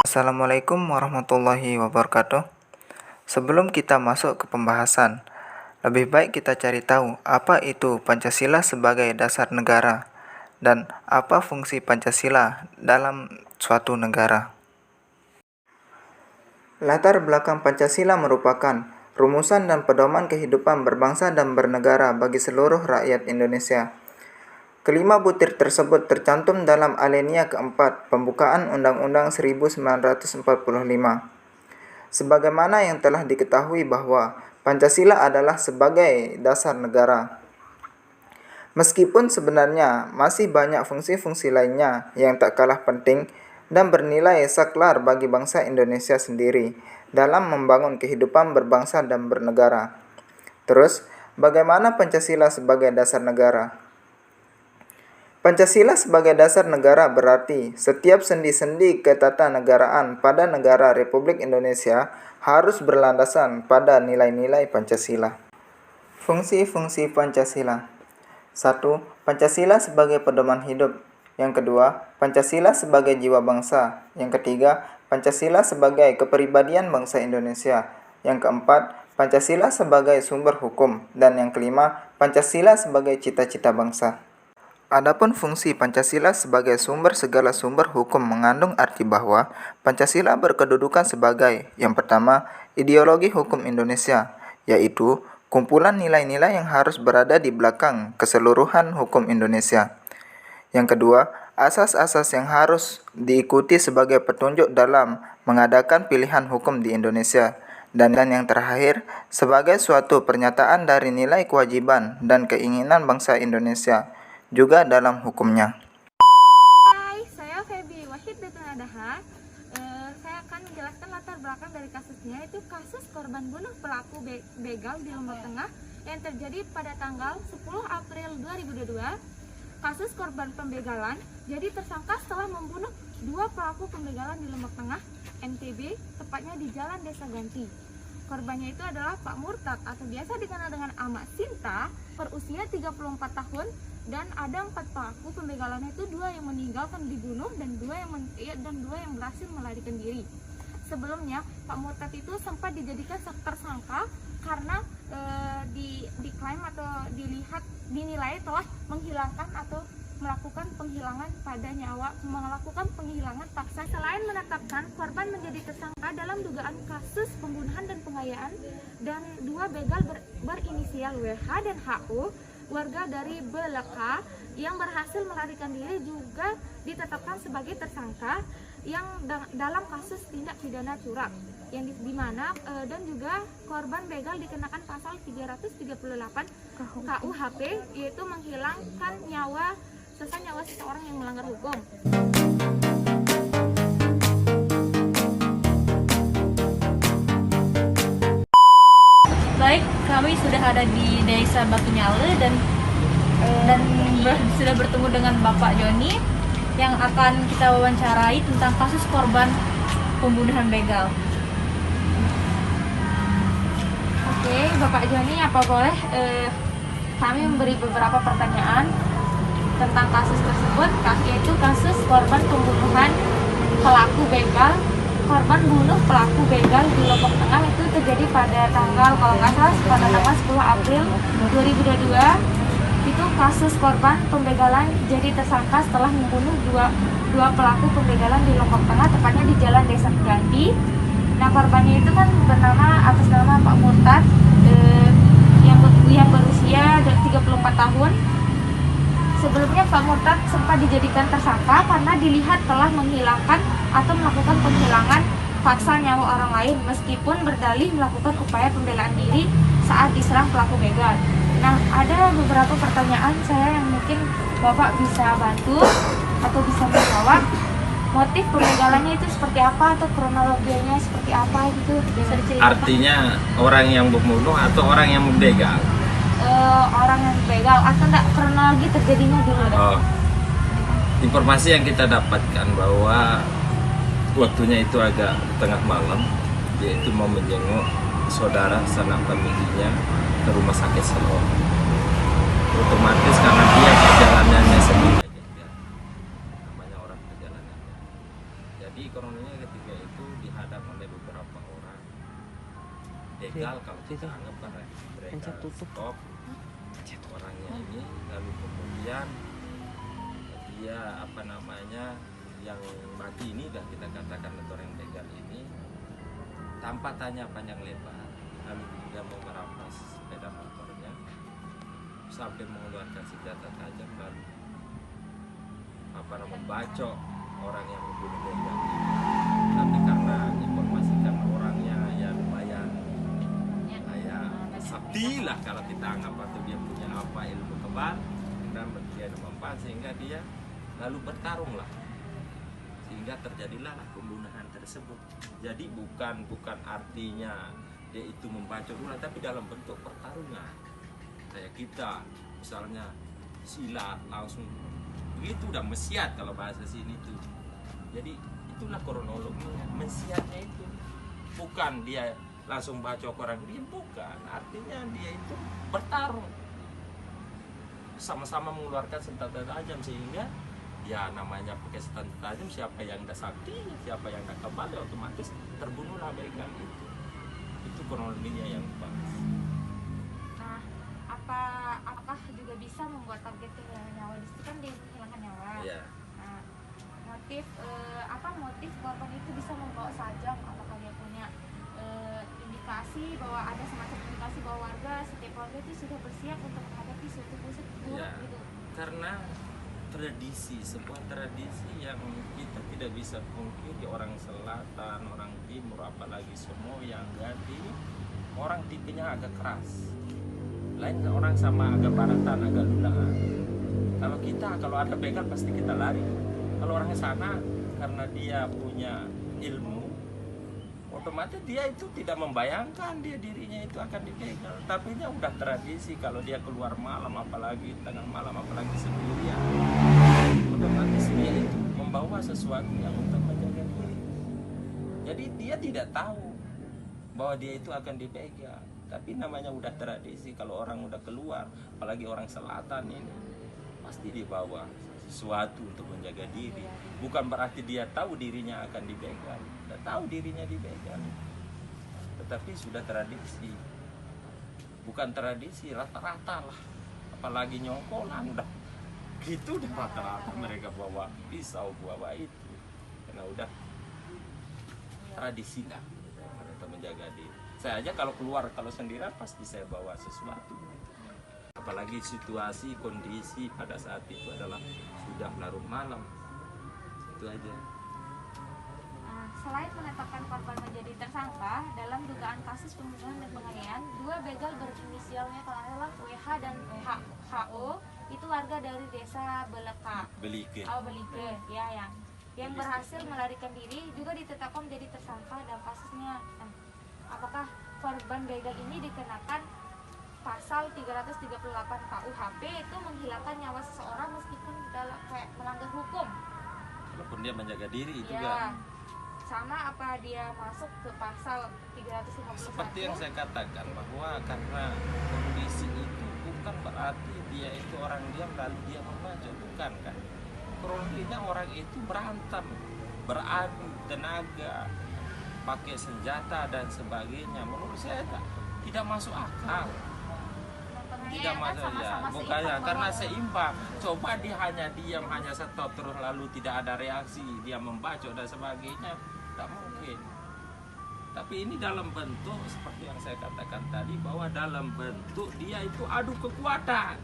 Assalamualaikum warahmatullahi wabarakatuh. Sebelum kita masuk ke pembahasan, lebih baik kita cari tahu apa itu Pancasila sebagai dasar negara dan apa fungsi Pancasila dalam suatu negara. Latar belakang Pancasila merupakan rumusan dan pedoman kehidupan berbangsa dan bernegara bagi seluruh rakyat Indonesia. Kelima butir tersebut tercantum dalam alinea keempat pembukaan Undang-Undang 1945. Sebagaimana yang telah diketahui bahwa Pancasila adalah sebagai dasar negara. Meskipun sebenarnya masih banyak fungsi-fungsi lainnya yang tak kalah penting dan bernilai saklar bagi bangsa Indonesia sendiri dalam membangun kehidupan berbangsa dan bernegara. Terus, bagaimana Pancasila sebagai dasar negara? Pancasila sebagai dasar negara berarti setiap sendi-sendi ketatanegaraan pada negara Republik Indonesia harus berlandasan pada nilai-nilai Pancasila. Fungsi-fungsi Pancasila. 1. Pancasila sebagai pedoman hidup. Yang kedua, Pancasila sebagai jiwa bangsa. Yang ketiga, Pancasila sebagai kepribadian bangsa Indonesia. Yang keempat, Pancasila sebagai sumber hukum. Dan yang kelima, Pancasila sebagai cita-cita bangsa. Adapun fungsi Pancasila sebagai sumber segala sumber hukum mengandung arti bahwa Pancasila berkedudukan sebagai, yang pertama, ideologi hukum Indonesia, yaitu kumpulan nilai-nilai yang harus berada di belakang keseluruhan hukum Indonesia. Yang kedua, asas-asas yang harus diikuti sebagai petunjuk dalam mengadakan pilihan hukum di Indonesia. Dan yang terakhir, sebagai suatu pernyataan dari nilai kewajiban dan keinginan bangsa Indonesia juga dalam hukumnya. Hai, saya Febi Wahid Detunadaha. Saya akan menjelaskan latar belakang dari kasusnya, yaitu kasus korban bunuh pelaku begal di Lombok Tengah yang terjadi pada tanggal 10 April 2022. Kasus korban pembegalan, jadi tersangka setelah membunuh dua pelaku pembegalan di Lombok Tengah, NTB, tepatnya di Jalan Desa Ganti. Korbannya itu adalah Pak Murtad atau biasa dikenal dengan Amak Sinta, berusia 34 tahun, dan ada 4 pelaku pembegalannya itu, 2 yang meninggal kan dibunuh dan 2 yang berhasil melarikan diri. Sebelumnya Pak Murtad itu sempat dijadikan tersangka karena diklaim atau dinilai telah menghilangkan atau melakukan penghilangan paksa. Selain menetapkan korban menjadi tersangka dalam dugaan kasus pembunuhan dan pengayaan, dan 2 begal berinisial WH dan HU, warga dari Beleka yang berhasil melarikan diri, juga ditetapkan sebagai tersangka yang dalam kasus tindak pidana curang yang dimana dan juga korban begal dikenakan pasal 338 KUHP, yaitu menghilangkan nyawa seseorang yang melanggar hukum. Baik, kami sudah ada di Desa Batunyale dan sudah bertemu dengan Bapak Joni yang akan kita wawancarai tentang kasus korban pembunuhan begal. Oke, Bapak Joni, apa boleh kami memberi beberapa pertanyaan tentang kasus tersebut, yaitu kasus korban pembunuhan pelaku begal. Korban bunuh pelaku begal di Lombok Tengah itu terjadi pada tanggal, kalau nggak salah, pada tanggal 10 April 2022. Itu kasus korban pembegalan jadi tersangka setelah membunuh dua pelaku pembegalan di Lombok Tengah, tepatnya di Jalan Desa Ganti. Nah, korbannya itu kan atas nama Pak Murtad yang berusia 34 tahun. Sebelumnya Pak Murtad sempat dijadikan tersangka karena dilihat telah menghilangkan atau melakukan penghilangan paksa nyawa orang lain, meskipun berdalih melakukan upaya pembelaan diri saat diserang pelaku begal. Nah, ada beberapa pertanyaan saya yang mungkin Bapak bisa bantu atau bisa menjawab. Motif pembegalannya itu seperti apa, atau kronologinya seperti apa gitu, bisa diceritakan? Artinya orang yang membunuh atau orang yang membegal? Orang yang begal, atau enggak kronologi terjadinya dulu? Informasi yang kita dapatkan bahwa waktunya itu agak tengah malam, yaitu mau menjenguk saudara sanak familinya ke rumah sakit Selor. Otomatis karena dia perjalanannya sendiri, namanya orang perjalanan. Jadi kronologinya ketika itu dihadap oleh beberapa orang begal, kalau kita anggap karena mereka stop orangnya ini, lalu kemudian dia apa namanya yang mati ini dah kita katakan orang begal ini tanpa tanya panjang lebar, lalu dia mau merampas sepeda motornya sampai mengeluarkan senjata tajam, lalu apa namanya membacok orang yang membunuh begal ini. Tapi karena informasi kan orangnya ya lumayan kayak sakti lah kalau kita anggap, atau dia punya apa ilmu kebal dan dia mempan, sehingga dia lalu bertarung lah, sehingga terjadilah pembunuhan tersebut. Jadi bukan artinya dia itu membacok dulu, tapi dalam bentuk pertarungan kayak kita misalnya silat langsung begitu, udah mesiat kalau bahasa sini tuh. Jadi itulah kronologinya, mesiatnya itu bukan dia langsung bacok orang dia, bukan, artinya dia itu bertarung sama-sama mengeluarkan senjata tajam, sehingga ya namanya pakai senjata tajam, siapa yang dah sakti, siapa yang dah kebal, ya otomatis terbunuhlah begal itu. Itu kronologinya yang pas. Nah, apakah juga bisa membuat target kehilangan nyawa? Di situ kan dia kehilangan nyawa. Ya. Nah, motif korban itu bisa membawa sajam? Apakah dia punya indikasi bahwa ada semacam indikasi bahwa setiap warga itu sudah bersiap untuk menghadapi suatu musik buruk Ya, gitu? karena sebuah tradisi yang kita tidak bisa pungkiri, orang selatan, orang timur, apalagi semua yang jadi orang tipenya agak keras, lain orang sama agak baratan, agak lulaan. Kalau ada begal pasti kita lari. Kalau orangnya sana karena dia punya ilmu, otomatis dia itu tidak membayangkan dirinya itu akan dibegal. Tapi dia udah tradisi, kalau dia keluar malam, apalagi tengah malam, apalagi sendirian, otomatis dia itu membawa sesuatu yang untuk menjaga diri. Jadi dia tidak tahu bahwa dia itu akan dibegal. Tapi namanya udah tradisi, kalau orang udah keluar, apalagi orang selatan ini, pasti dibawa sesuatu untuk menjaga diri. Bukan berarti dia tahu dirinya akan dibegal, tidak tahu dirinya dibegal, tetapi sudah tradisi. Bukan tradisi, rata-rata lah, apalagi nyongkolan udah gitu, udah rata-rata mereka bawa pisau, bawa itu, karena udah tradisi lah mereka menjaga diri. Saya aja kalau keluar, kalau sendirian pasti saya bawa sesuatu. Apalagi situasi, kondisi pada saat itu adalah sudah larut malam. Itu aja. Nah, selain menetapkan korban menjadi tersangka dalam dugaan kasus pembunuhan dan penganiayaan, dua begal berinisialnya kalau adalah WH dan HO itu warga dari desa Beleka. Belike. Belike, ya, yang berhasil melarikan diri juga ditetapkan menjadi tersangka dalam kasusnya. Nah, apakah korban begal ini dikenakan pasal 338 KUHP itu menghilangkan nyawa seseorang meskipun dalam kayak melanggar hukum? Walaupun dia menjaga diri itu Ya, kan. sama apa dia masuk ke pasal 351? Seperti yang saya katakan, bahwa karena kondisi itu bukan berarti dia itu orang diam lalu dia membaca, bukan kan. Kronologinya orang itu berantem, beradu tenaga, pakai senjata dan sebagainya. Menurut saya tidak masuk akal. Tidak masuk ya, bukannya karena seimbang. Coba dia hanya diam, hanya stop terus lalu tidak ada reaksi, dia membacok dan sebagainya, tidak mungkin. Tapi ini dalam bentuk seperti yang saya katakan tadi, bahwa dalam bentuk dia itu adu kekuatan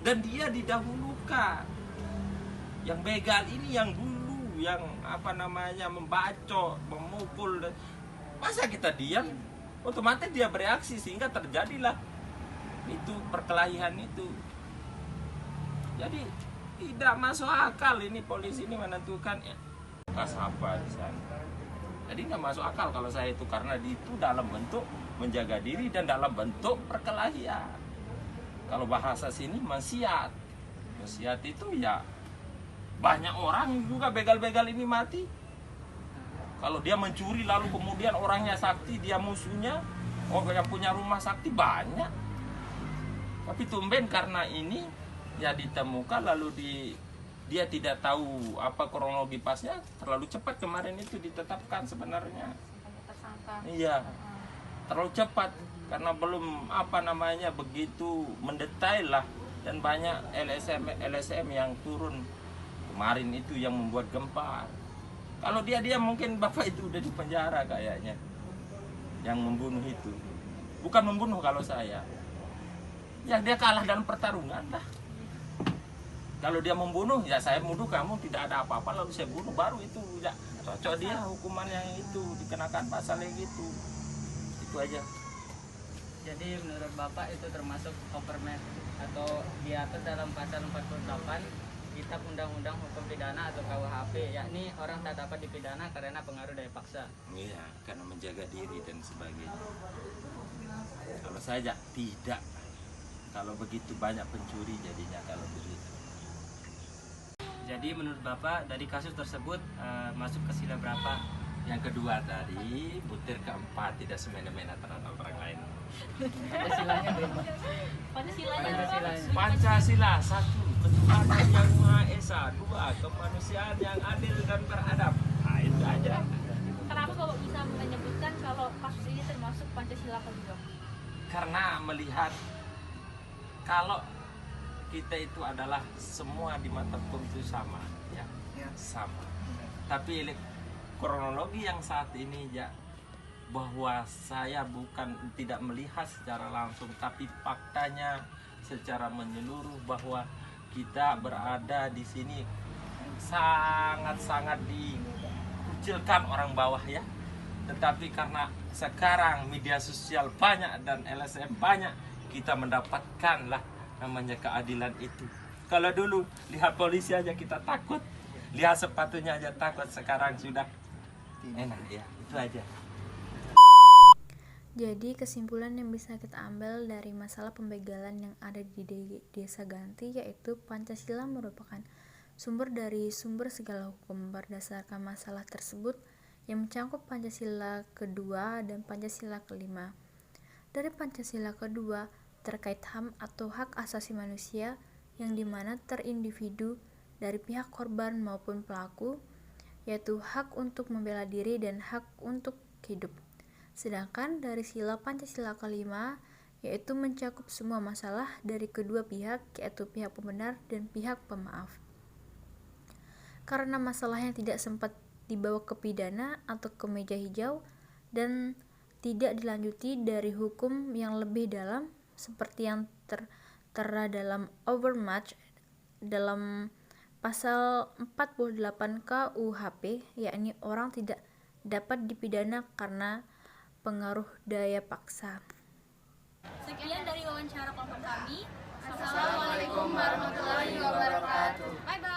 dan dia didahulukan. Yang begal ini yang dulu, yang apa namanya membacok, memukul, masa kita diam? Otomatis dia bereaksi sehingga terjadilah itu perkelahian itu. Jadi tidak masuk akal ini polisi ini menentukan kas apa di sana. Jadi nggak masuk akal kalau saya itu, karena itu dalam bentuk menjaga diri dan dalam bentuk perkelahian. Kalau bahasa sini mesiat itu ya banyak orang juga begal-begal ini mati. Kalau dia mencuri lalu kemudian orangnya sakti, dia musuhnya, yang punya rumah sakti banyak. Tapi tumben karena ini ya ditemukan lalu dia tidak tahu apa kronologi pasnya, terlalu cepat kemarin itu ditetapkan sebenarnya. Sebagai tersangka. Iya, terlalu cepat karena belum begitu mendetail lah, dan banyak LSM yang turun kemarin itu yang membuat gempar. Kalau dia mungkin bapak itu udah di penjara kayaknya, yang membunuh itu. Bukan membunuh kalau saya, ya dia kalah dalam pertarungan lah. Kalau dia membunuh, ya saya nuduh kamu tidak ada apa-apa lalu saya bunuh, baru itu ya cocok dia hukuman yang itu, dikenakan pasal yang gitu. Itu aja. Jadi menurut Bapak itu termasuk overmatch atau diatur dalam pasal 48 Kitab Undang-Undang Hukum Pidana atau KUHP, yakni orang tak dapat dipidana karena pengaruh daya paksa. Iya, karena menjaga diri dan sebagainya. Kalau saya tidak, kalau begitu banyak pencuri jadinya kalau begitu. Jadi menurut Bapak dari kasus tersebut masuk ke sila berapa? Yang kedua tadi, butir keempat, tidak semena-mena terhadap orang lain. Pancasila-nya berapa? Pancasila, 1, ketuhanan yang Maha Esa. 2, kemanusiaan yang adil dan beradab. Nah, itu aja. Kenapa Bapak bisa menyebutkan kalau kasus ini termasuk Pancasila kedua? Karena melihat kalau kita itu adalah semua di mata hukum itu sama, ya, sama. Tapi kronologi yang saat ini ya, bahwa saya tidak melihat secara langsung, tapi faktanya secara menyeluruh bahwa kita berada di sini sangat-sangat dikucilkan orang bawah ya. Tetapi karena sekarang media sosial banyak dan LSM banyak, kita mendapatkan lah namanya keadilan itu. Kalau dulu lihat polisi aja kita takut, lihat sepatunya aja takut, sekarang sudah enak ya. Itu aja. Jadi kesimpulan yang bisa kita ambil dari masalah pembegalan yang ada di Desa Ganti yaitu Pancasila merupakan sumber dari sumber segala hukum berdasarkan masalah tersebut yang mencakup Pancasila kedua dan Pancasila kelima. Dari Pancasila kedua terkait HAM atau hak asasi manusia yang dimana terindividu dari pihak korban maupun pelaku, yaitu hak untuk membela diri dan hak untuk hidup. Sedangkan dari sila Pancasila kelima yaitu mencakup semua masalah dari kedua pihak, yaitu pihak pembenar dan pihak pemaaf. Karena masalahnya tidak sempat dibawa ke pidana atau ke meja hijau dan tidak dilanjuti dari hukum yang lebih dalam seperti yang tertera dalam overmatch dalam pasal 48 KUHP, yakni orang tidak dapat dipidana karena pengaruh daya paksa. Sekian dari wawancara kelompok kami. Assalamualaikum warahmatullahi wabarakatuh. Bye bye.